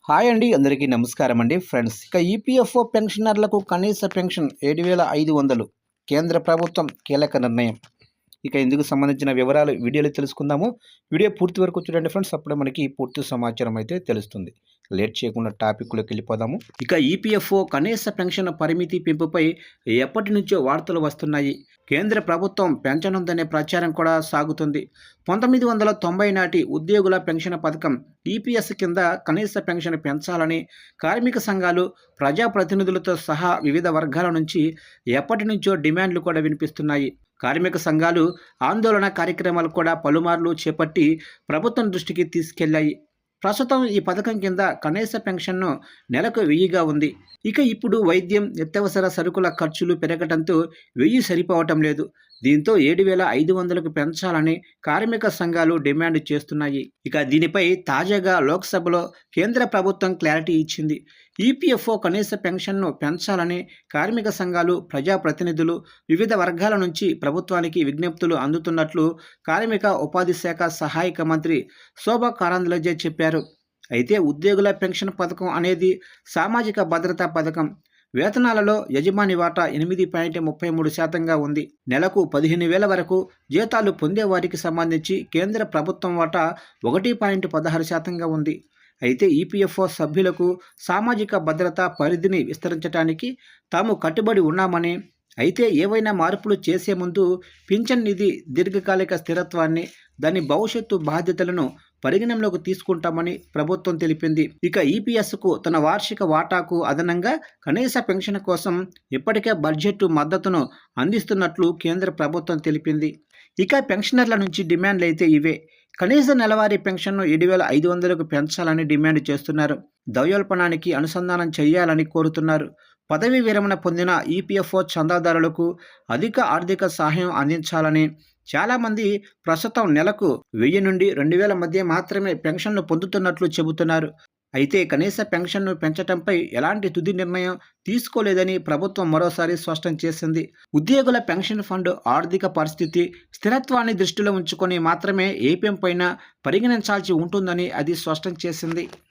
Hi అండి, అందరికీ నమస్కారం అండి ఫ్రెండ్స్. ఇక ఈపీఎఫ్ఓ పెన్షనర్లకు కనీస పెన్షన్ 7,500 కేంద్ర ప్రభుత్వం కీలక నిర్ణయం. ఇక ఇందుకు సంబంధించిన వివరాలు వీడియోలో తెలుసుకుందాము. వీడియో పూర్తి వరకు చూడండి ఫ్రెండ్స్, అప్పుడే మనకి పూర్తి సమాచారం అయితే తెలుస్తుంది. లేట్ చేయకుండా టాపిక్లోకి వెళ్ళిపోదాము. ఇక ఈపీఎఫ్ఓ కనీస పెన్షన్ పరిమితి పెంపుపై ఎప్పటి నుంచో వార్తలు వస్తున్నాయి. కేంద్ర ప్రభుత్వం పెంచనుందనే ప్రచారం కూడా సాగుతుంది. 1990 నాటి ఉద్యోగుల పెన్షన్ పథకం ఈపీఎస్ కింద కనీస పెన్షన్ పెంచాలని కార్మిక సంఘాలు, ప్రజాప్రతినిధులతో సహా వివిధ వర్గాల నుంచి ఎప్పటి నుంచో డిమాండ్లు కూడా వినిపిస్తున్నాయి. కార్మిక సంఘాలు ఆందోళన కార్యక్రమాలు కూడా పలుమార్లు చేపట్టి ప్రభుత్వం దృష్టికి తీసుకెళ్లాయి. ప్రస్తుతం ఈ పథకం కింద కనీస పెన్షన్ను నెలకు 1000గా ఉంది. ఇక ఇప్పుడు వైద్యం, నిత్యావసర సరుకుల ఖర్చులు పెరగడంతో 1000 సరిపోవటం లేదు. దీంతో 7,500కు పెంచాలని కార్మిక సంఘాలు డిమాండ్ చేస్తున్నాయి. ఇక దీనిపై తాజాగా లోక్సభలో కేంద్ర ప్రభుత్వం క్లారిటీ ఇచ్చింది. ఈపీఎఫ్ఓ కనీస పెన్షన్ను పెంచాలని కార్మిక సంఘాలు, ప్రజాప్రతినిధులు, వివిధ వర్గాల నుంచి ప్రభుత్వానికి విజ్ఞప్తులు అందుతున్నట్లు కార్మిక ఉపాధి శాఖ సహాయక మంత్రి శోభా కరంద్లాజే చెప్పారు. అయితే ఉద్యోగుల పెన్షన్ పథకం అనేది సామాజిక భద్రతా పథకం. వేతనాలలో యజమాని వాటా 8.33%గా ఉంది. నెలకు 15,000 వరకు జీతాలు పొందేవారికి సంబంధించి కేంద్ర ప్రభుత్వం వాటా 1.16%గా ఉంది. అయితే ఈపీఎఫ్ఓ సభ్యులకు సామాజిక భద్రతా పరిధిని విస్తరించడానికి తాము కట్టుబడి ఉన్నామని, అయితే ఏవైనా మార్పులు చేసే ముందు పింఛన్ నిధి దీర్ఘకాలిక స్థిరత్వాన్ని, దాని భవిష్యత్తు బాధ్యతలను పరిగణనలోకి తీసుకుంటామని ప్రభుత్వం తెలిపింది. ఇక ఈపీఎస్కు తన వార్షిక వాటాకు అదనంగా కనీస పెన్షన్ కోసం ఇప్పటికే బడ్జెట్ మద్దతును అందిస్తున్నట్లు కేంద్ర ప్రభుత్వం తెలిపింది. ఇక పెన్షనర్ల నుంచి డిమాండ్లు అయితే ఇవే. కనీస నెలవారీ పెన్షన్ను 7,500కు పెంచాలని డిమాండ్ చేస్తున్నారు. ద్రవ్యోల్బణానికి అనుసంధానం చేయాలని కోరుతున్నారు. పదవీ విరమణ పొందిన ఈపీఎఫ్ఓ చందాదారులకు అధిక ఆర్థిక సహాయం అందించాలని, చాలామంది ప్రస్తుతం నెలకు 1000 నుండి 2,000 మధ్య మాత్రమే పెన్షన్ను పొందుతున్నట్లు చెబుతున్నారు. అయితే కనీస పెన్షన్ను పెంచడంపై ఎలాంటి తుది నిర్ణయం తీసుకోలేదని ప్రభుత్వం మరోసారి స్పష్టం చేసింది. ఉద్యోగుల పెన్షన్ ఫండ్ ఆర్థిక పరిస్థితి, స్థిరత్వాన్ని దృష్టిలో ఉంచుకొని మాత్రమే ఏపీఎం పైన పరిగణించాల్సి ఉంటుందని అది స్పష్టం చేసింది.